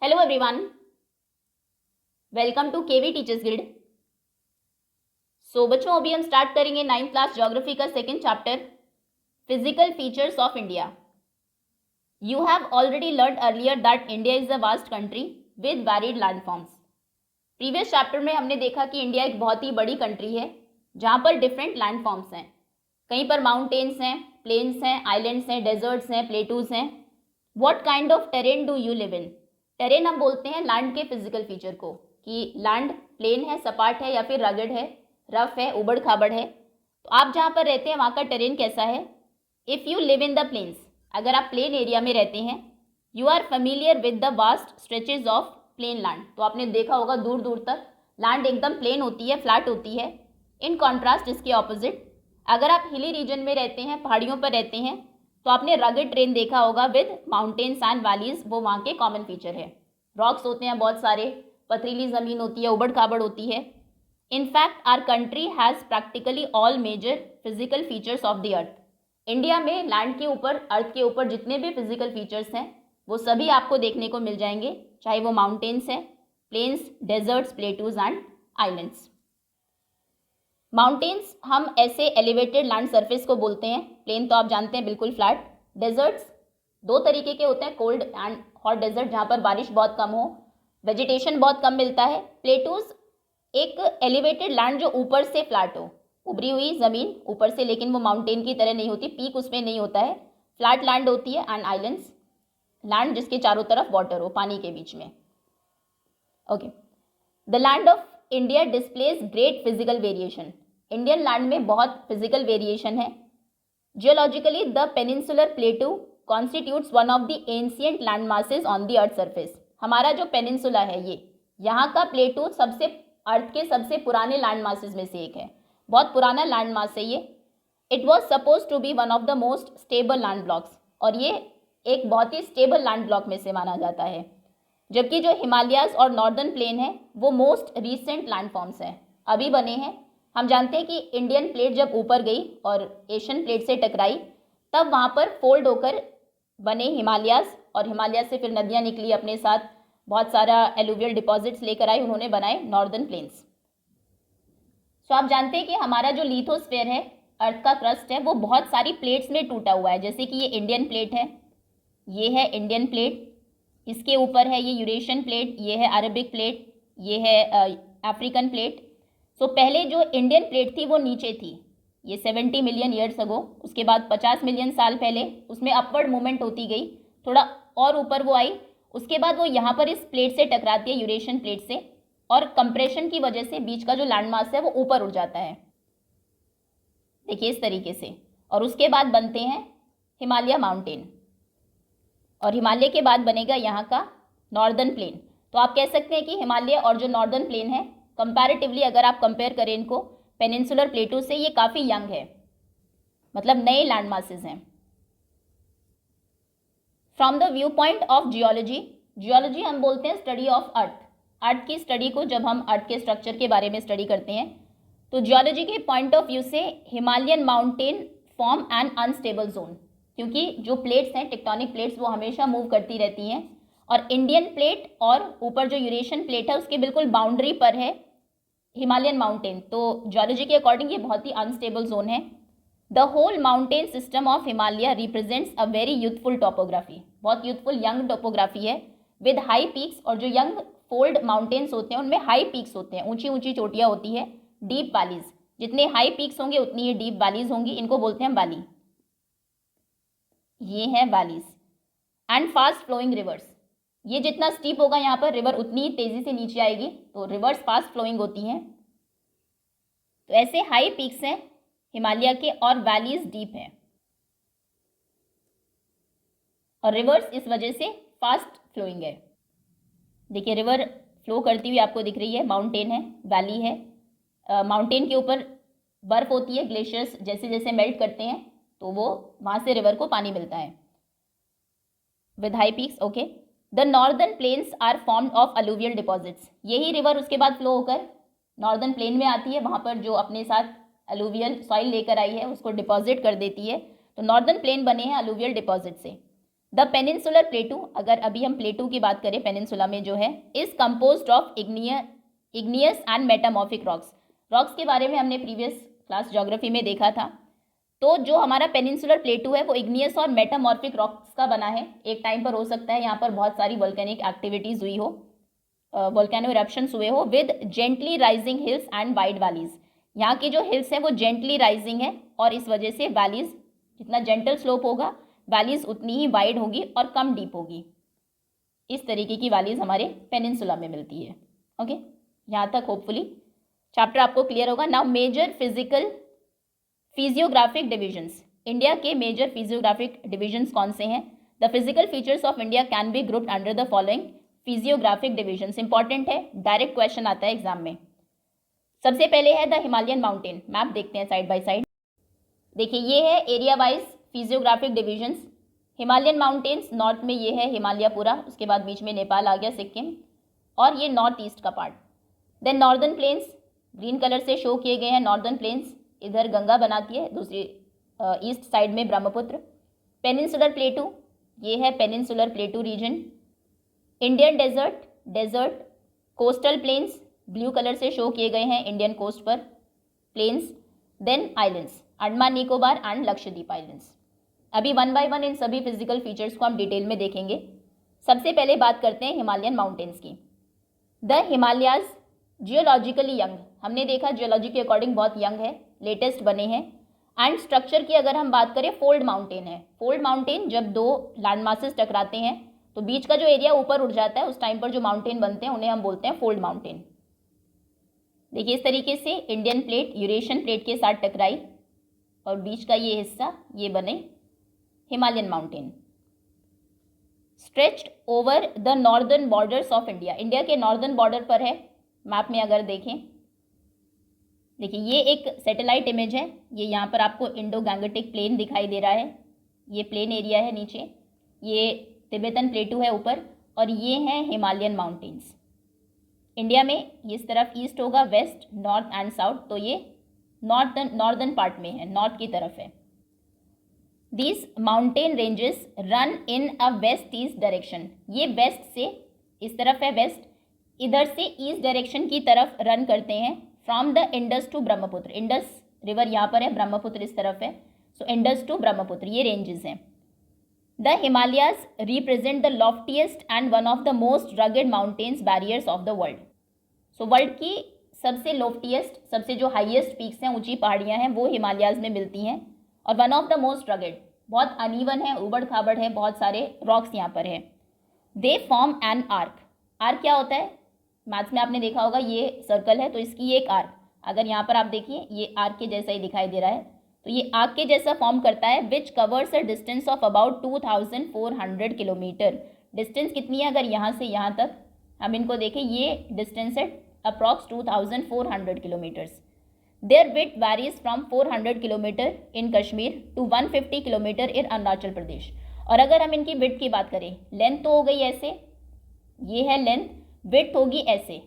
Hello everyone, welcome to KV teachers guild. So बच्चों, अभी हम स्टार्ट करेंगे 9th क्लास ज्योग्राफी का second chapter, physical features of India. You have already learn earlier that India is a vast country with varied landforms. Previous chapter में हमने देखा कि India एक बहुत ही बड़ी कंट्री है जहाँ पर डिफरेंट लैंडफॉर्म्स हैं। कहीं पर माउंटेन्स हैं, प्लेन्स हैं, आइलैंड्स हैं, डेजर्ट्स हैं, प्लेटूज हैं। What kind of terrain do you live in? Terrain हम बोलते हैं लैंड के फिजिकल फीचर को, कि लैंड प्लेन है, सपाट है या फिर रगड़ है, रफ है, उबड़ खाबड़ है। तो आप जहाँ पर रहते हैं वहाँ का टेरेन कैसा है? If you live in the plains, अगर आप प्लेन एरिया में रहते हैं, you are familiar with the vast stretches of plain land. तो आपने देखा होगा दूर दूर तक लैंड एकदम प्लेन होती है, फ्लैट होती है। इन कॉन्ट्रास्ट इसके ऑपोजिट, अगर आप हिली रीजन में रहते हैं, पहाड़ियों पर रहते हैं, तो आपने रगड ट्रेन देखा होगा विद माउंटेन्स एंड वैलीज, वो वहाँ के कॉमन फीचर है। रॉक्स होते हैं बहुत सारे, पथरीली ज़मीन होती है, उबड़ खाबड़ होती है। In fact our country has practically all major physical features of the earth. India में लैंड के ऊपर, अर्थ के ऊपर जितने भी फिजिकल फीचर्स हैं वो सभी आपको देखने को मिल जाएंगे, चाहे वो माउंटेन्स हैं, plains, deserts, plateaus and islands. Mountains हम ऐसे एलिवेटेड लैंड सरफेस को बोलते हैं। प्लेन तो आप जानते हैं बिल्कुल फ्लैट। डेजर्ट्स दो तरीके के होते हैं, कोल्ड एंड हॉट डेजर्ट, जहाँ पर बारिश बहुत कम हो, वेजिटेशन बहुत कम मिलता है। प्लेटूज एक एलिवेटेड लैंड जो ऊपर से फ्लैट हो, उभरी हुई ज़मीन ऊपर से, लेकिन वो माउंटेन की तरह नहीं होती, पीक उसमें नहीं होता है, फ्लैट लैंड होती है। एंड आइलैंड्स लैंड जिसके चारों तरफ वाटर हो, पानी के बीच में। Okay, the land of India displays great physical variation. Indian land में बहुत फिजिकल वेरिएशन है। Geologically the peninsular प्लेटू constitutes one of the ancient land masses on the earth surface. हमारा जो पेनिनसुला है, ये यहाँ का प्लेटू सबसे अर्थ के सबसे पुराने लैंड मासेज में से एक है, बहुत पुराना लैंड मास है ये। It was suppose to be one of the most stable land blocks, और ये एक बहुत ही स्टेबल लैंड ब्लॉक में से माना जाता है। जबकि जो हिमालयाज और नॉर्दर्न प्लेन है वो मोस्ट रिसेंट लैंडफॉर्म्स हैं, अभी बने हैं। हम जानते हैं कि इंडियन प्लेट जब ऊपर गई और एशियन प्लेट से टकराई, तब वहाँ पर फोल्ड होकर बने हिमालयाज, और हिमालय से फिर नदियाँ निकली अपने साथ, बहुत सारा एलुवियल डिपॉजिट्स लेकर आई, उन्होंने बनाए नॉर्दर्न प्लेन्स। सो आप जानते हैं कि हमारा जो लिथोस्फेयर है, अर्थ का क्रस्ट है, वो बहुत सारी प्लेट्स में टूटा हुआ है। जैसे कि ये इंडियन प्लेट है, ये है इंडियन प्लेट, इसके ऊपर है ये यूरेशियन प्लेट, ये है अरबिक प्लेट, ये है अफ्रीकन प्लेट। सो पहले जो इंडियन प्लेट थी वो नीचे थी, ये 70 मिलियन ईयर्स अगो। उसके बाद 50 मिलियन साल पहले उसमें अपवर्ड मूवमेंट होती गई, थोड़ा और ऊपर वो आई। उसके बाद वो यहाँ पर इस प्लेट से टकराती है, यूरेशियन प्लेट से, और कंप्रेशन की वजह से बीच का जो लैंड मास है वो ऊपर उठ जाता है, देखिए इस तरीके से। और उसके बाद बनते हैं हिमालय माउंटेन, और हिमालय के बाद बनेगा यहाँ का नॉर्दर्न प्लेन। तो आप कह सकते हैं कि हिमालय और जो नॉर्दर्न प्लेन है, कंपैरेटिवली अगर आप कंपेयर करें इनको पेनिनसुलर प्लेटू से, ये काफ़ी यंग है, मतलब नए लैंड मासेस हैं। From the view point of geology, geology हम बोलते हैं स्टडी ऑफ अर्थ। अर्थ की स्टडी को, जब हम अर्थ के स्ट्रक्चर के बारे में स्टडी करते हैं, तो जियोलॉजी के पॉइंट ऑफ व्यू से Himalayan mountain form an unstable zone, क्योंकि जो प्लेट्स हैं, टेक्टोनिक प्लेट्स, वो हमेशा मूव करती रहती हैं, और इंडियन प्लेट और ऊपर जो यूरेशियन प्लेट है उसके बिल्कुल बाउंड्री पर है हिमालयन माउंटेन। तो जियोलॉजी के अकॉर्डिंग ये बहुत ही अनस्टेबल जोन है। The whole mountain system of Himalaya represents a very youthful topography, बहुत यूथफुल यंग टोपोग्राफी है, विद हाई पीक्स। और जो यंग फोल्ड माउंटेन्स होते हैं उनमें हाई पीक्स होते हैं, ऊंची ऊंची चोटियाँ होती है। डीप वैलीज, जितने हाई पीक्स होंगे उतनी ही डीप वैलीज होंगी, इनको बोलते हैं वैली, ये है valleys. And fast flowing rivers, ये जितना स्टीप होगा यहाँ पर रिवर उतनी ही तेजी से नीचे आएगी, तो रिवर्स फास्ट फ्लोइंग होती हैं। तो ऐसे हाई पीक्स हैं हिमालय के, और वैलीज डीप हैं, और रिवर्स इस वजह से फास्ट फ्लोइंग है। देखिए रिवर फ्लो करती हुई आपको दिख रही है, माउंटेन है, वैली है। माउंटेन के ऊपर बर्फ होती है, ग्लेशियर्स जैसे जैसे मेल्ट करते हैं तो वो वहाँ से रिवर को पानी मिलता है, with high peaks. Okay, the northern plains are formed of alluvial deposits. यही रिवर उसके बाद फ्लो होकर नॉर्दर्न प्लेन में आती है, वहाँ पर जो अपने साथ अलुवियल सॉइल लेकर आई है उसको डिपॉजिट कर देती है। तो नॉर्दर्न प्लेन बने हैं अलुवियल डिपॉजिट से। द पेनिनसुलर प्लेटू, अगर अभी हम प्लेटू की बात करें पेनिनसुला में जो है, is composed of igneous and metamorphic rocks. Rocks के बारे में हमने प्रीवियस क्लास ज्योग्राफी में देखा था। तो जो हमारा पेनिनसुलर प्लेटू है वो इग्नियस और मेटामॉर्फिक रॉक्स का बना है। एक टाइम पर हो सकता है यहाँ पर बहुत सारी वोल्केनिक एक्टिविटीज हुई हो, वोल्केनो इरप्शंस हुए हो with gently rising hills and wide valleys. यहाँ की जो हिल्स है वो जेंटली राइजिंग है और इस वजह से वैलीज, जितना जेंटल स्लोप होगा वैलीज उतनी ही वाइड होगी और कम डीप होगी। इस तरीके की वैलीज हमारे पेनिनसुला में मिलती है। ओके, यहाँ तक होपफुली चैप्टर आपको क्लियर होगा। Now major physiographic divisions, India के मेजर फिजियोग्राफिक डिविजन्स कौन से हैं? The physical features of India can be grouped under the following physiographic divisions. Important है, डायरेक्ट क्वेश्चन आता है एग्जाम में। सबसे पहले है द हिमालयन माउंटेन। मैप देखते हैं साइड बाय साइड। देखिए ये है area wise physiographic divisions. Himalayan mountains north में ये है हिमालय पूरा, उसके बाद बीच में नेपाल आ गया सिक्किम, और ये नॉर्थ ईस्ट का part. Then northern plains green colour से शो किए गए हैं। नॉर्दर्न प्लेन्स इधर गंगा बनाती है, दूसरी ईस्ट साइड में ब्रह्मपुत्र। पेनिनसुलर प्लेटू, ये है peninsular plateau region. Indian desert, coastal plains blue colour से शो किए गए हैं इंडियन कोस्ट पर plains. Then islands, Andaman Nicobar and Lakshadweep islands. अभी वन बाय वन इन सभी फिजिकल फीचर्स को हम डिटेल में देखेंगे। सबसे पहले बात करते हैं हिमालयन माउंटेन्स की। द हिमालयाज जियोलॉजिकली यंग, हमने देखा जियोलॉजी के अकॉर्डिंग बहुत यंग है, लेटेस्ट बने हैं। एंड स्ट्रक्चर की अगर हम बात करें, फोल्ड माउंटेन है। फोल्ड माउंटेन, जब दो लैंड मासेस टकराते हैं तो बीच का जो एरिया ऊपर उठ जाता है, उस टाइम पर जो माउंटेन बनते हैं उन्हें हम बोलते हैं फोल्ड माउंटेन। देखिए इस तरीके से इंडियन प्लेट यूरेशियन प्लेट के साथ टकराई और बीच का ये हिस्सा ये बने Himalayan mountain. Stretched over the northern borders of India, India के नॉर्दर्न बॉर्डर पर है। मैप में अगर देखें, देखिए ये एक सैटेलाइट इमेज है। ये यहाँ पर आपको इंडो गैंगेटिक प्लेन दिखाई दे रहा है, ये प्लेन एरिया है नीचे, ये तिब्बतन प्लेटू है ऊपर, और ये हैं हिमालयन माउंटेन्स। इंडिया में इस तरफ ईस्ट होगा, वेस्ट, नॉर्थ एंड साउथ, तो ये नॉर्दर्न पार्ट में है, नॉर्थ की तरफ है। These mountain ranges run in a west east direction, ये वेस्ट से इस तरफ है वेस्ट, इधर से ईस्ट डायरेक्शन की तरफ रन करते हैं। From the Indus to Brahmaputra, Indus river यहाँ पर है, ब्रह्मपुत्र इस तरफ है, सो इंडस टू ब्रह्मपुत्र ये रेंजेस हैं। The Himalayas represent the loftiest and one of the most rugged mountains barriers of the world. So world की सबसे लॉफ्टीएस्ट, सबसे जो हाईएस्ट पीक्स हैं, ऊंची पहाड़ियाँ हैं, वो हिमालयाज में मिलती हैं। और one of the most rugged, बहुत अनइवन है, उबड़ खाबड़ है, बहुत सारे रॉक्स यहाँ पर है। They form an arc, arc क्या होता है? मैथ्स में आपने देखा होगा, ये सर्कल है तो इसकी एक आर्क, अगर यहाँ पर आप देखिए ये आर्क के जैसा ही दिखाई दे रहा है, तो ये आर्क के जैसा फॉर्म करता है। Which covers a distance of about 2400 kilometre. Distance कितनी है अगर यहाँ से यहाँ तक हम इनको देखें, ये डिस्टेंस है approx 2400 kilometres. Their width varies from 400 kilometre in Kashmir to 150 kilometre in Arunachal Pradesh. और अगर हम इनकी विड्थ की बात करें, लेंथ तो हो गई ऐसे, ये है लेंथ, विड्थ होगी ऐसे,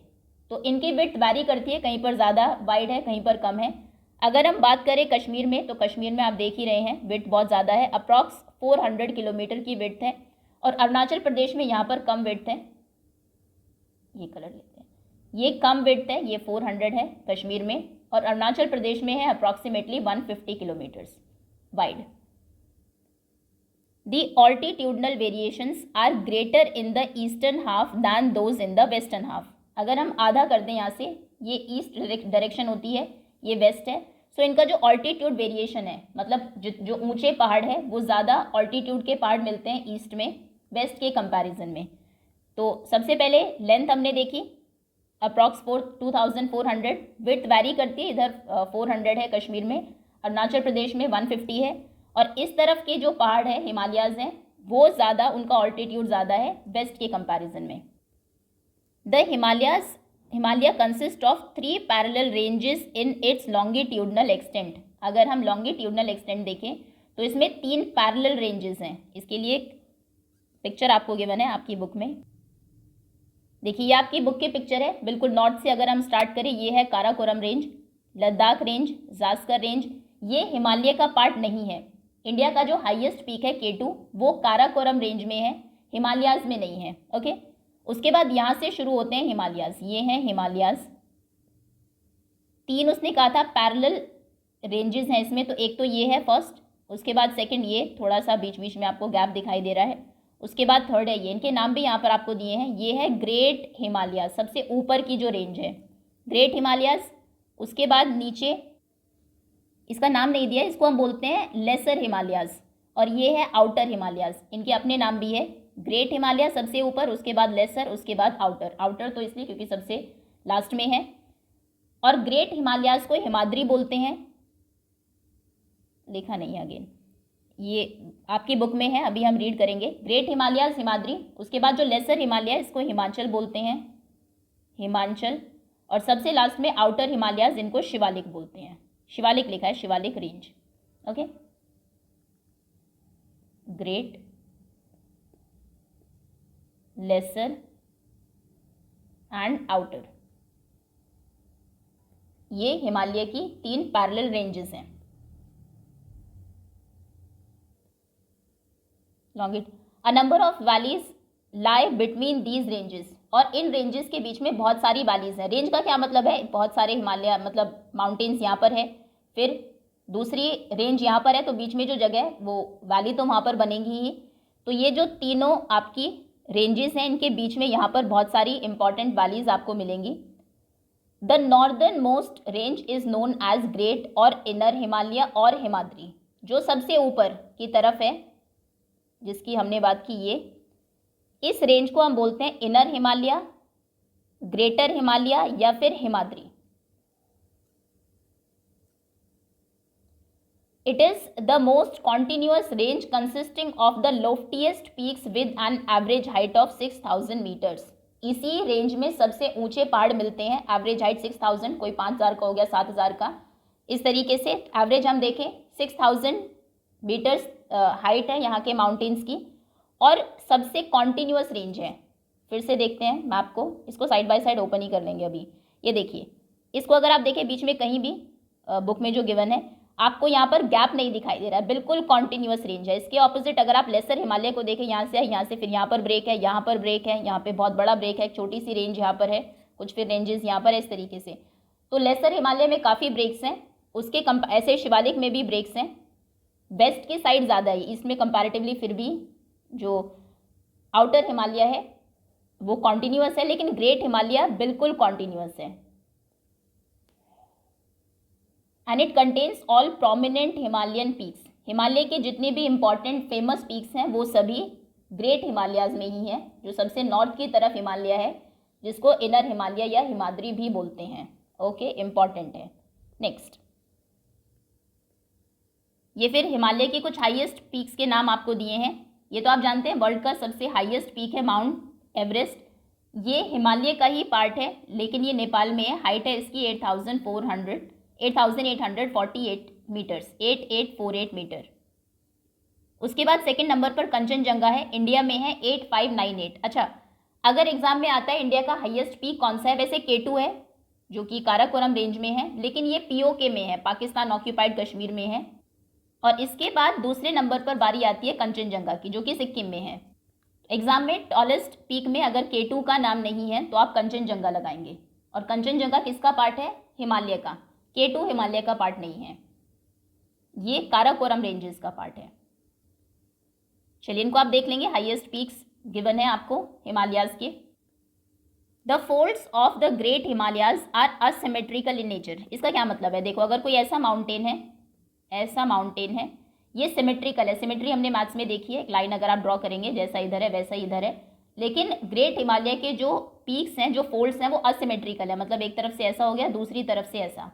तो इनकी विड्थ वैरी करती है, कहीं पर ज़्यादा वाइड है, कहीं पर कम है। अगर हम बात करें कश्मीर में, तो कश्मीर में आप देख ही रहे हैं विड्थ बहुत ज़्यादा है, अप्रॉक्स 400 किलोमीटर की विड्थ है। और अरुणाचल प्रदेश में यहाँ पर कम विड्थ है, ये कलर लेते हैं, ये कम विड्थ है, ये 400 है कश्मीर में, और अरुणाचल प्रदेश में है approximately 150 kilometres wide. The altitudinal variations are greater in the eastern half than those in the western half. अगर हम आधा कर दें यहाँ से, ये ईस्ट डायरेक्शन होती है, ये वेस्ट है, सो इनका जो ऑल्टीट्यूड वेरिएशन है, मतलब जो ऊंचे पहाड़ है वो ज़्यादा ऑल्टीट्यूड के पहाड़ मिलते हैं ईस्ट में वेस्ट के कंपैरिजन में। तो सबसे पहले लेंथ हमने देखी अप्रॉक्स 2400, विड्थ वैरी करती है, इधर 400 है कश्मीर में, अरुणाचल प्रदेश में 150 है, और इस तरफ के जो पहाड़ है हिमालयाज हैं वो ज़्यादा, उनका ऑल्टीट्यूड ज़्यादा है वेस्ट के कंपैरिजन में। The Himalaya consist of 3 parallel ranges in its longitudinal extent. अगर हम लॉन्गिट्यूडनल एक्सटेंट देखें तो इसमें 3 पैरेलल रेंजेस हैं। इसके लिए एक पिक्चर आपको गिवन है आपकी बुक में, देखिए ये आपकी बुक की पिक्चर है। बिल्कुल नॉर्थ से अगर हम स्टार्ट करें, ये है Karakoram range, Ladakh range, Zanskar range, ये हिमालय का पार्ट नहीं है। इंडिया का जो हाईएस्ट पीक है K2 वो काराकोरम रेंज में है, हिमालयाज में नहीं है। ओके, उसके बाद यहाँ से शुरू होते हैं हिमालयाज, ये हैं हिमालयाज। 3 उसने कहा था पैरेलल रेंजेस हैं इसमें, तो एक तो ये है फर्स्ट, उसके बाद सेकंड ये, थोड़ा सा बीच बीच में आपको गैप दिखाई दे रहा है, उसके बाद थर्ड है ये, इनके नाम भी यहाँ पर आपको दिए हैं। ये है ग्रेट हिमालयाज, सबसे ऊपर की जो रेंज है ग्रेट हिमालयाज। उसके बाद नीचे इसका नाम नहीं दिया, इसको हम बोलते हैं लेसर हिमालयाज, और ये है आउटर हिमालयाज, इनके अपने नाम भी है। ग्रेट हिमालय सबसे ऊपर, उसके बाद लेसर, उसके बाद आउटर। आउटर तो इसलिए क्योंकि सबसे लास्ट में है। और ग्रेट हिमालयाज को हिमाद्री बोलते हैं, लिखा नहीं है अगेन, ये आपकी बुक में है, अभी हम रीड करेंगे। ग्रेट हिमालयाज हिमाद्री, उसके बाद जो लेसर हिमालय इसको हिमाचल बोलते हैं, हिमाचल, और सबसे लास्ट में आउटर हिमालयाज, इनको शिवालिक बोलते हैं। शिवालिक लिखा है, Shivalik range. Okay, great, lesser and outer, ये हिमालय की 3 पैरेलल रेंजेस हैं। A number of valleys lie between these ranges, और इन रेंजेस के बीच में बहुत सारी वैलीज हैं। रेंज का क्या मतलब है, बहुत सारे हिमालय मतलब माउंटेन्स यहाँ पर है, फिर दूसरी रेंज यहाँ पर है, तो बीच में जो जगह है वो वैली तो वहाँ पर बनेगी ही। तो ये जो तीनों आपकी रेंजेस हैं, इनके बीच में यहाँ पर बहुत सारी इंपॉर्टेंट वैलीज आपको मिलेंगी। The northern most range is known as great और इनर हिमालय और हिमाद्री, जो सबसे ऊपर की तरफ है जिसकी हमने बात की, ये इस रेंज को हम बोलते हैं इनर हिमालय, ग्रेटर हिमालय या फिर Himadri. It is the most continuous range consisting of the loftiest peaks with an average height of 6000 meters. इसी रेंज में सबसे ऊंचे पहाड़ मिलते हैं, एवरेज हाइट 6000, कोई 5000 का हो गया, 7000 का, इस तरीके से एवरेज हम देखें 6000 मीटर्स हाइट है यहाँ के माउंटेन्स की, और सबसे कॉन्टिन्यूस रेंज है। फिर से देखते हैं मैप को, इसको साइड बाय साइड ओपन ही कर लेंगे अभी। ये देखिए, इसको अगर आप देखें बीच में कहीं भी बुक में जो गिवन है, आपको यहाँ पर गैप नहीं दिखाई दे रहा है, बिल्कुल कॉन्टिन्यूस रेंज है। इसके ऑपोजिट अगर आप लेसर हिमालय को देखें, यहाँ से है, यहाँ से फिर यहाँ पर ब्रेक है, यहाँ पर ब्रेक है, यहाँ पे बहुत बड़ा ब्रेक है, एक छोटी सी रेंज यहाँ पर है, कुछ फिर रेंजेस यहाँ पर है, इस तरीके से। तो लेसर हिमालय में काफ़ी ब्रेक्स हैं, उसके ऐसे शिवालिक में भी ब्रेक्स हैं, वेस्ट की साइड ज़्यादा है इसमें कंपैरेटिवली, फिर भी जो आउटर हिमालय है वो कॉन्टिन्यूस है, लेकिन ग्रेट हिमालय बिल्कुल कॉन्टिन्यूस है। And it contains all prominent Himalayan peaks, Himalaya के जितने भी इंपॉर्टेंट फेमस पीक्स हैं वो सभी ग्रेट हिमालयाज में ही हैं, जो सबसे नॉर्थ की तरफ हिमालय है, जिसको इनर हिमालय या हिमाद्री भी बोलते हैं। ओके, इंपॉर्टेंट है। नेक्स्ट, ये फिर हिमालय के कुछ हाईएस्ट पीक्स के नाम आपको दिए हैं। ये तो आप जानते हैं वर्ल्ड का सबसे हाईएस्ट पीक है माउंट एवरेस्ट, ये हिमालय का ही पार्ट है, लेकिन ये नेपाल में है। हाइट है इसकी 8848 मीटर्स, 8848 मीटर। उसके बाद सेकंड नंबर पर कंचनजंगा है, इंडिया में है 8598। अच्छा, अगर एग्जाम में आता है इंडिया का हाईएस्ट पीक कौन सा है, वैसे K2 है जो कि काराकोरम रेंज में है, लेकिन ये POK में है, पाकिस्तान ऑक्यूपाइड कश्मीर में है। और इसके बाद दूसरे नंबर पर बारी आती है कंचनजंगा की, जो कि सिक्किम में है। एग्जाम में टॉलेस्ट पीक में अगर K2 का नाम नहीं है तो आप कंचनजंगा लगाएंगे, और कंचनजंगा किसका पार्ट है, हिमालय का। K2 हिमालय का पार्ट नहीं है, ये काराकोरम रेंजेस का पार्ट है। चलिए इनको आप देख लेंगे, हाईएस्ट पीक्स गिवन है आपको हिमालयाज के। The folds of the great Himalayas are asymmetrical in nature, इसका क्या मतलब है, देखो अगर कोई ऐसा माउंटेन है, ये सिमेट्रिकल है। सिमेट्री हमने मैथ्स में देखी है, एक लाइन अगर आप ड्रॉ करेंगे जैसा इधर है वैसा इधर है, लेकिन ग्रेट हिमालय के जो पीक्स हैं, जो फोल्ड्स हैं, वो असिमेट्रिकल है, मतलब एक तरफ से ऐसा हो गया, दूसरी तरफ से ऐसा,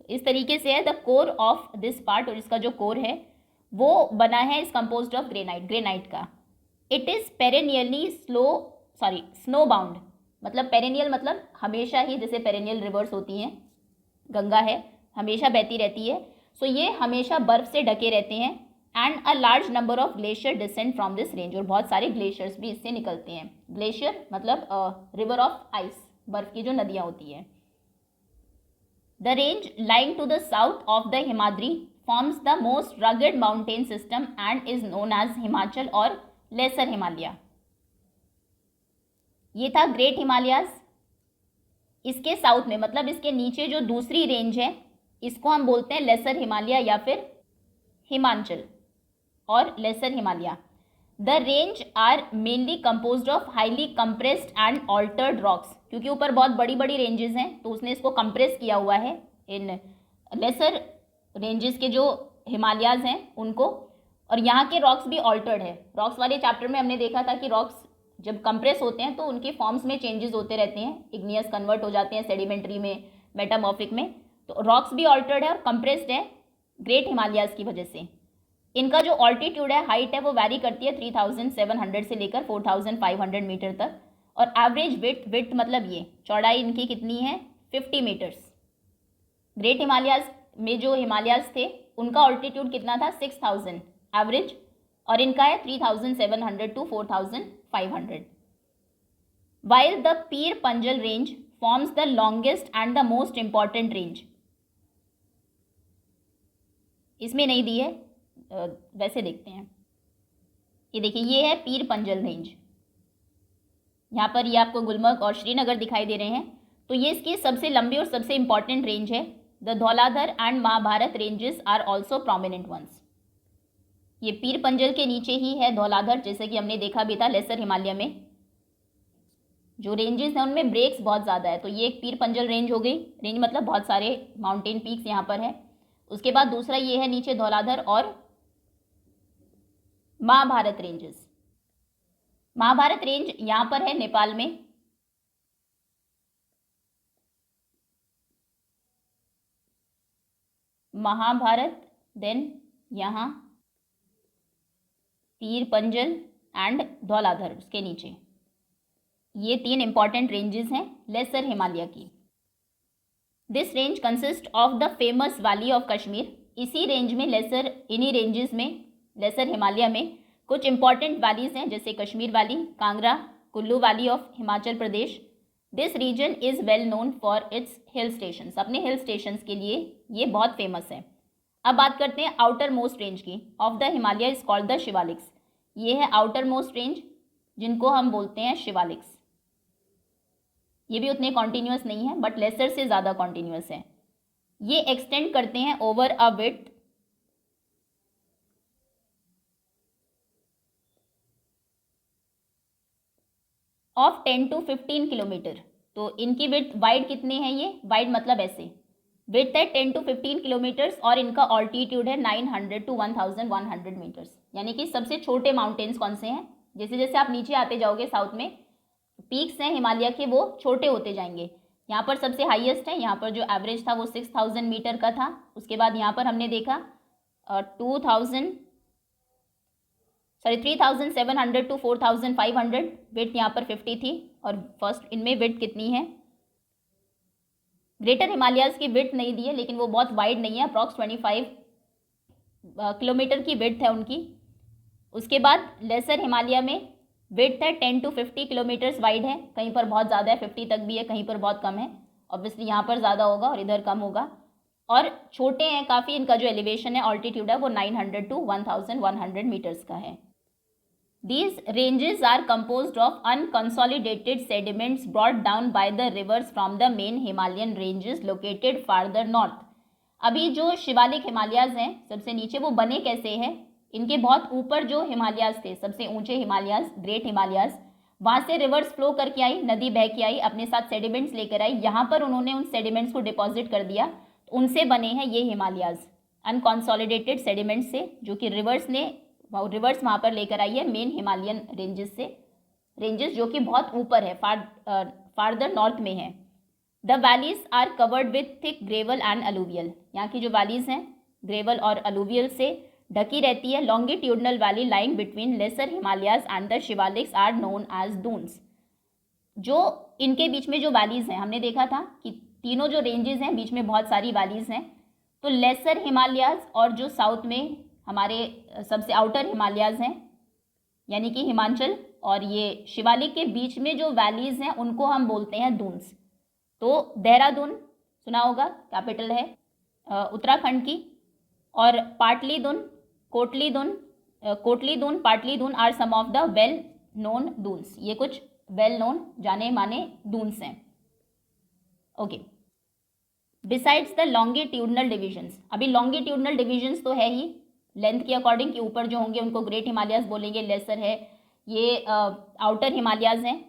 इस तरीके से है। The core of this part, और इसका जो कोर है वो बना है, इज कंपोज्ड ऑफ ग्रेनाइट का। इट इज पेरेनियली स्नो बाउंड, मतलब पेरेनियल मतलब हमेशा ही, जैसे पेरेनियल रिवर्स होती हैं, गंगा है हमेशा बहती रहती है, सो ये हमेशा बर्फ से ढके रहते हैं। And a large number of glacier descend from this range, और बहुत सारे ग्लेशियर्स भी इससे निकलते हैं। ग्लेशियर मतलब रिवर ऑफ आइस, बर्फ की जो नदियाँ होती है। The range lying to the south of the Himadri forms the most rugged mountain system and is known as Himachal और लेसर हिमालय। ये था ग्रेट हिमालयाज। इसके साउथ में मतलब इसके नीचे जो दूसरी रेंज है इसको हम बोलते हैं लेसर हिमालय या फिर हिमाचल और lesser Himalaya. The range are mainly composed of highly compressed and altered rocks, क्योंकि ऊपर बहुत बड़ी बड़ी रेंजेस हैं तो उसने इसको कंप्रेस किया हुआ है इन लेसर रेंजेस के जो हिमालयाज हैं उनको। और यहाँ के रॉक्स भी ऑल्टर्ड है। रॉक्स वाले चैप्टर में हमने देखा था कि रॉक्स जब कंप्रेस होते हैं तो उनके फॉर्म्स में चेंजेस होते रहते हैं, इग्नियस कन्वर्ट हो जाते हैं सेडिमेंट्री में, मेटामॉर्फिक में। तो रॉक्स भी ऑल्टर्ड है और कंप्रेस्ड है ग्रेट हिमालयाज की वजह से। इनका जो ऑल्टीट्यूड है, हाइट है, वो वैरी करती है 3700 से लेकर 4500 मीटर तक। और एवरेज विड्थ मतलब ये चौड़ाई इनकी कितनी है 50 मीटर्स। ग्रेट हिमालयाज में जो हिमालयाज थे उनका ऑल्टीट्यूड कितना था 6000 एवरेज, और इनका है 3700 to 4500। While the Pir Panjal range forms the longest and the most important range. इसमें नहीं दी है, वैसे देखते हैं। ये देखिए, ये है पीर पंजल रेंज। यहाँ पर ये आपको गुलमर्ग और श्रीनगर दिखाई दे रहे हैं। तो ये इसकी सबसे लंबी और सबसे इंपॉर्टेंट रेंज है। The Dhauladhar and Mahabharat ranges are also prominent ones. ये पीर पंजल के नीचे ही है धौलाधर, जैसे कि हमने देखा भी था लेसर हिमालय में। जो रेंजेस हैं उनमें ब्रेक्स बहुत ज़्यादा है। तो ये एक पीर पंजल रेंज हो गई। रेंज मतलब बहुत सारे माउंटेन पीक्स यहाँ पर है। उसके बाद दूसरा ये है नीचे धौलाधर और महाभारत रेंजेस। महाभारत रेंज यहाँ पर है नेपाल में। महाभारत, देन यहाँ पीर पंजल एंड धौलाधर उसके नीचे। ये 3 इंपॉर्टेंट रेंजेस हैं लेसर हिमालय की। This range consist of the famous valley of Kashmir. इसी रेंज में इन्हीं रेंजेस में लेसर हिमालय में कुछ इंपॉर्टेंट वैलीज हैं, जैसे Kashmir valley, Kangra, Kullu valley of Himachal Pradesh. This region is well known for its hill stations. अपने हिल स्टेशंस के लिए ये बहुत फेमस है। अब बात करते हैं आउटर मोस्ट रेंज की। Of the Himalaya is called the Shivaliks. ये है आउटर मोस्ट रेंज, जिनको हम बोलते हैं शिवालिक्स। ये भी उतने कॉन्टिन्यूस नहीं है, बट लेसर से ज़्यादा कॉन्टिन्यूस है। ये एक्सटेंड करते हैं over a width of 10 to 15 kilometre. तो इनकी विड्थ वाइड कितने हैं, ये वाइड मतलब ऐसे विड्थ है 10 to 15 किलोमीटर्स, और इनका ऑल्टीट्यूड है 900 to 1100 मीटर्स। यानी कि सबसे छोटे माउंटेन्स कौन से हैं, जैसे जैसे आप नीचे आते जाओगे साउथ में पीक्स हैं हिमालय के, वो छोटे होते जाएंगे। यहाँ पर सबसे हाईएस्ट है, यहाँ पर जो एवरेज था वो 6000 मीटर का था। उसके बाद यहाँ पर हमने देखा 3700 to 4500 विड्थ यहाँ पर 50 थी। और फर्स्ट इनमें विड्थ कितनी है, ग्रेटर हिमालयाज की विड्थ नहीं दी है, लेकिन वो बहुत वाइड नहीं है, अप्रॉक्स 25 किलोमीटर की विड्थ है उनकी। उसके बाद लेसर हिमालय में विड्थ है 10 to 50 किलोमीटर्स वाइड है। कहीं पर बहुत ज़्यादा है, 50 तक भी है, कहीं पर बहुत कम है। ऑब्वियसली यहाँ पर ज़्यादा होगा और इधर कम होगा। और छोटे हैं काफ़ी, इनका जो एलिवेशन है, ऑल्टीट्यूड है, वो 900 to 1100 मीटर्स का है। These ranges are composed of unconsolidated sediments brought down by the rivers from the main Himalayan ranges located farther north. अभी जो शिवालिक हिमालयाज हैं सबसे नीचे, वो बने कैसे हैं, इनके बहुत ऊपर जो हिमालयाज थे, सबसे ऊंचे हिमालयाज, ग्रेट हिमालयाज, वहाँ से रिवर्स फ्लो करके आई, नदी बह के आई, अपने साथ सेडिमेंट्स लेकर आई, यहाँ पर उन्होंने उन सेडिमेंट्स को डिपॉजिट कर दिया, तो उनसे बने हैं ये हिमालयाज, अनकॉन्सोलिडेटेड सेडिमेंट्स से, जो कि रिवर्स वहाँ पर लेकर आई है मेन हिमालयन रेंजेस से, रेंजेस जो कि बहुत ऊपर है, फार्दर नॉर्थ में है। The valleys are covered with thick gravel and alluvial. यहाँ की जो वैलीज हैं ग्रेवल और अलूवियल से ढकी रहती है। Longitudinal valley lying between lesser Himalayas and the Shivaliks are known as Duns. जो इनके बीच में जो वैलीज हैं, हमने देखा था कि तीनों जो रेंजेस हैं बीच में बहुत सारी वैलीज हैं। तो लेसर हिमालयाज और जो साउथ में हमारे सबसे आउटर हिमालयाज हैं, यानी कि हिमाचल और ये शिवालिक के बीच में जो वैलीज हैं उनको हम बोलते हैं दून्स। तो देहरादून सुना होगा, कैपिटल है उत्तराखंड की, और Kotli Dun, Patli Dun are some of the well known Duns. ये कुछ वेल नोन जाने माने दून्स हैं। Okay, besides the longitudinal divisions, अभी लॉन्गिट्यूडनल डिविजन्स तो है ही लेंथ के अकॉर्डिंग कि ऊपर जो होंगे उनको ग्रेट हिमालयाज बोलेंगे, लेसर है ये आउटर हिमालयाज हैं,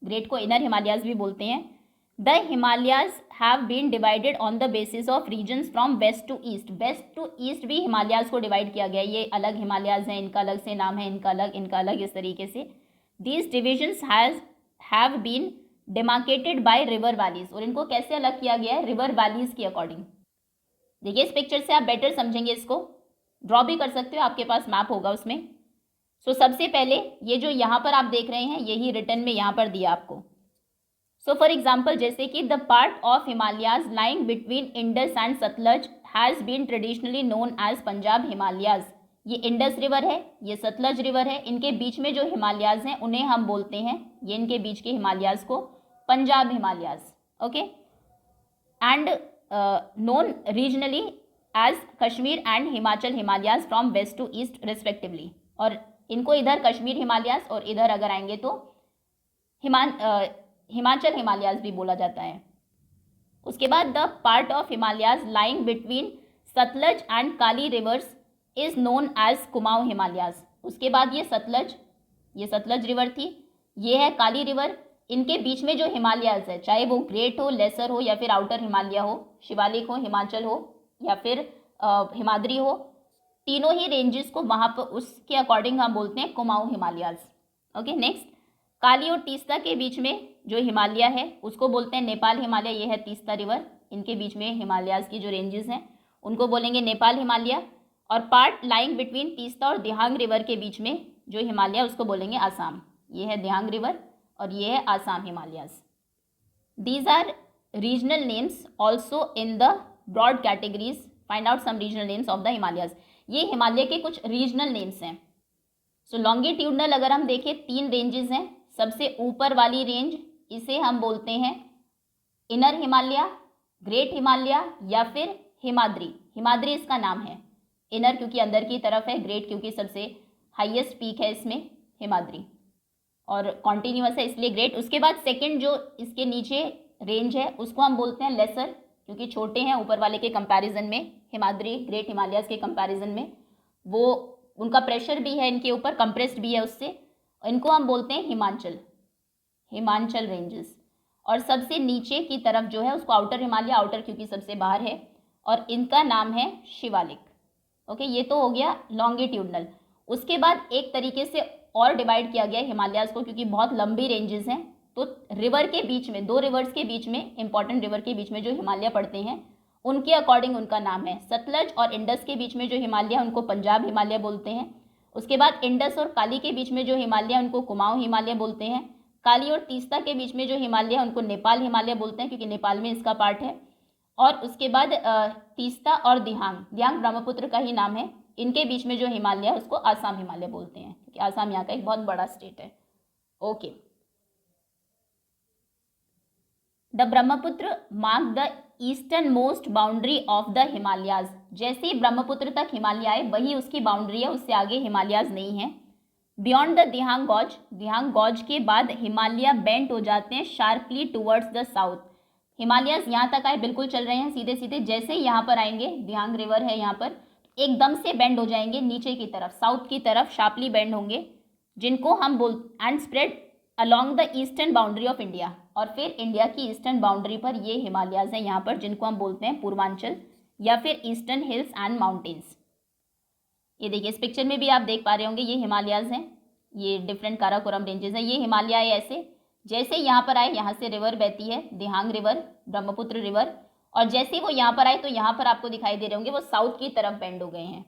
ग्रेट को इनर हिमालयाज भी बोलते हैं। The Himalayas have been divided on the basis of regions from west to east, west to east भी हिमालयाज को डिवाइड किया गया, ये अलग हिमालयाज हैं, इनका अलग से नाम है, इनका अलग, इस तरीके से। These divisions have been demarcated by river valleys, और इनको कैसे अलग किया गया है, रिवर वैलीज के अकॉर्डिंग। देखिए इस पिक्चर से आप बेटर समझेंगे, इसको ड्रॉ भी कर सकते हो, आपके पास मैप होगा उसमें। सो सबसे पहले ये जो यहाँ पर आप देख रहे हैं यही रिटर्न में यहाँ पर दिया आपको। सो फॉर एग्जाम्पल जैसे कि the part of Himalayas lying between Indus and Sutlej has been traditionally known as Punjab Himalayas, ये इंडस रिवर है, ये सतलज रिवर है, इनके बीच में जो हिमालयाज हैं उन्हें हम बोलते हैं, ये इनके बीच के हिमालयाज को Punjab Himalayas. Okay, and known regionally as Kashmir and Himachal Himalayas from west to east respectively, और इनको इधर कश्मीर हिमालयाज और इधर अगर आएंगे तो हिमाचल हिमालयाज भी बोला जाता है। उसके बाद the part of Himalayas lying between Sutlej and Kali rivers is known as Kumaon Himalayas. उसके बाद ये सतलज रिवर थी, ये है काली रिवर, इनके बीच में जो हिमालयाज है चाहे वो ग्रेट हो, लेसर हो या फिर आउटर हिमालय हो, शिवालिक हो, हिमाचल हो या फिर हिमाद्री हो, तीनों ही रेंजेस को वहाँ पर उसके अकॉर्डिंग हम बोलते हैं कुमाऊं हिमालयाज। ओके, नेक्स्ट काली और तीस्ता के बीच में जो हिमालय है उसको बोलते हैं नेपाल हिमालय, ये है तीस्ता रिवर, इनके बीच में हिमालयाज की जो रेंजेस हैं उनको बोलेंगे नेपाल हिमालय। और पार्ट लाइंग बिटवीन तीस्ता और दिहांग रिवर के बीच में जो हिमालय उसको बोलेंगे आसाम, ये है दिहांग रिवर और ये है Assam Himalayas. These are regional names also in the broad categories, find out some regional names of the Himalayas. ये हिमालय के कुछ रीजनल नेम्स हैं। सो लॉन्गिट्यूडनल अगर हम देखें 3 रेंजेस हैं, सबसे ऊपर वाली रेंज इसे हम बोलते हैं इनर हिमालय, ग्रेट हिमालय या फिर हिमाद्री, हिमाद्री इसका नाम है, इनर क्योंकि अंदर की तरफ है, ग्रेट क्योंकि सबसे हाईएस्ट पीक है इसमें हिमाद्री, और कॉन्टिन्यूअस है इसलिए ग्रेट। उसके बाद सेकंड जो इसके नीचे रेंज है उसको हम बोलते हैं लेसर, क्योंकि छोटे हैं ऊपर वाले के कंपैरिजन में, हिमाद्री ग्रेट हिमालयाज के कंपैरिजन में, वो उनका प्रेशर भी है इनके ऊपर, कंप्रेस्ड भी है उससे, इनको हम बोलते हैं हिमाचल रेंजेस। और सबसे नीचे की तरफ जो है उसको आउटर हिमालय, आउटर क्योंकि सबसे बाहर है, और इनका नाम है शिवालिक। ओके, ये तो हो गया लॉन्गिट्यूडनल। उसके बाद एक तरीके से और डिवाइड किया गया हिमालयाज को, क्योंकि बहुत लंबी रेंजेस हैं, तो रिवर के बीच में, 2 रिवर्स के बीच में, इंपॉर्टेंट रिवर के बीच में जो हिमालय पड़ते हैं उनके अकॉर्डिंग उनका नाम है। सतलज और इंडस के बीच में जो हिमालय उनको पंजाब हिमालय बोलते हैं। उसके बाद इंडस और काली के बीच में जो हिमालय उनको कुमाऊं हिमालय बोलते हैं। काली और तीस्ता के बीच में जो हिमालय उनको नेपाल हिमालय बोलते हैं क्योंकि नेपाल में इसका पार्ट है। और उसके बाद तीस्ता और दिहांग ब्रह्मपुत्र का ही नाम है, इनके बीच में जो हिमालय है उसको आसाम हिमालय बोलते हैं क्योंकि आसाम यहाँ का एक बहुत बड़ा स्टेट है। Okay, the Brahmaputra mark the eastern most boundary of the Himalayas. जैसे ही ब्रह्मपुत्र तक हिमालय आए वही उसकी बाउंड्री है, उससे आगे हिमालयाज नहीं है। बियॉन्ड द दिहांग गॉज के बाद हिमालय बेंट हो जाते हैं sharply towards the south. Himalayas यहाँ तक आए, बिल्कुल चल रहे हैं सीधे सीधे, जैसे ही यहाँ पर आएंगे, दिहांग रिवर है यहाँ पर, एकदम से बेंड हो जाएंगे नीचे की तरफ, साउथ की तरफ शार्पली बेंड होंगे, जिनको हम and spread along the eastern boundary of India. और फिर इंडिया की ईस्टर्न बाउंड्री पर ये हिमालयाज हैं यहाँ पर, जिनको हम बोलते हैं पूर्वांचल या फिर ईस्टर्न हिल्स एंड माउंटेन्स। ये देखिए इस पिक्चर में भी आप देख पा रहे होंगे, ये हिमालयाज हैं, ये डिफरेंट काराकोरम रेंजेस हैं। ये हिमालय है ऐसे, जैसे यहाँ पर आए यहाँ से रिवर बहती है, दिहांग रिवर, ब्रह्मपुत्र रिवर, और जैसे ही वो यहाँ पर आए तो यहाँ पर आपको दिखाई दे रहे होंगे वो साउथ की तरफ बेंड हो गए हैं।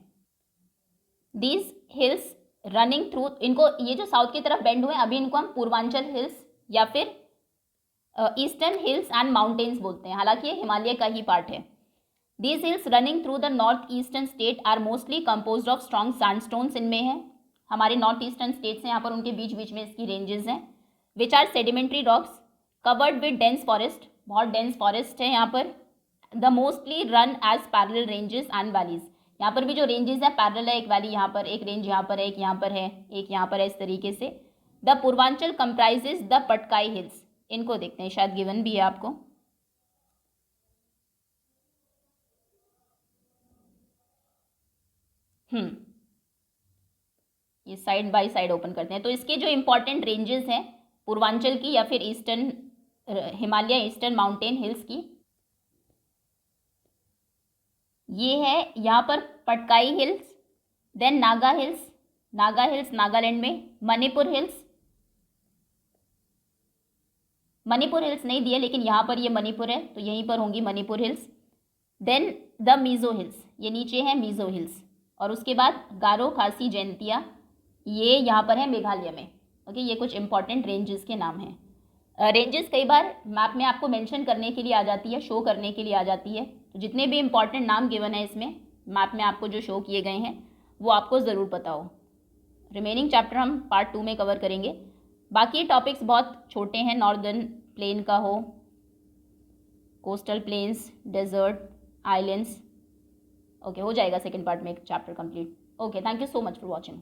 दीज हिल्स रनिंग थ्रू, इनको ये जो साउथ की तरफ बेंड हुए अभी इनको हम पूर्वांचल हिल्स या फिर ईस्टर्न हिल्स एंड माउंटेन्स बोलते हैं, हालांकि ये हिमालय का ही पार्ट है। These hills running through the north eastern state are mostly composed of strong sandstones, इनमें है हमारे नॉर्थ ईस्टर्न स्टेट्स हैं यहाँ पर, उनके बीच बीच में इसकी रेंजेस हैं, which are sedimentary rocks covered with dense forest, बहुत डेंस फॉरेस्ट है यहाँ पर। The mostly run as parallel ranges and valleys, यहाँ पर भी जो रेंजेस हैं पैरेलल है, एक वैली यहाँ पर, एक रेंज यहाँ पर है, एक यहाँ पर है, एक यहाँ पर है, इस तरीके से। The Purvanchal comprises the Patkai hills, इनको देखते हैं, शायद गिवन भी है आपको। ये साइड बाय साइड ओपन करते हैं। तो इसके जो इंपॉर्टेंट रेंजेस हैं पूर्वांचल की या फिर eastern Himalaya eastern mountain hills की, ये है यहाँ पर Patkai hills, then Naga hills, Naga hills Nagaland में, मणिपुर हिल्स, मणिपुर हिल्स नहीं दिए लेकिन यहाँ पर ये मणिपुर है तो यहीं पर होंगी Manipur hills, then the Mizo hills, ये नीचे है मीज़ो हिल्स, और उसके बाद गारो खासी जयंतिया, ये यहाँ पर है मेघालय में। ओके, ये कुछ इंपॉर्टेंट रेंजेस के नाम हैं। रेंजेस कई बार मैप में आपको मेंशन करने के लिए आ जाती है, शो करने के लिए आ जाती है, तो जितने भी इंपॉर्टेंट नाम गिवन है इसमें मैप में आपको जो शो किए गए हैं वो आपको ज़रूर पता हो। रिमेनिंग चैप्टर हम पार्ट 2 में कवर करेंगे। बाकी टॉपिक्स बहुत छोटे हैं, नॉर्दर्न प्लेन का हो, coastal plains, desert, islands. Okay, हो जाएगा सेकेंड पार्ट में एक chapter complete. Okay, thank you so much for watching.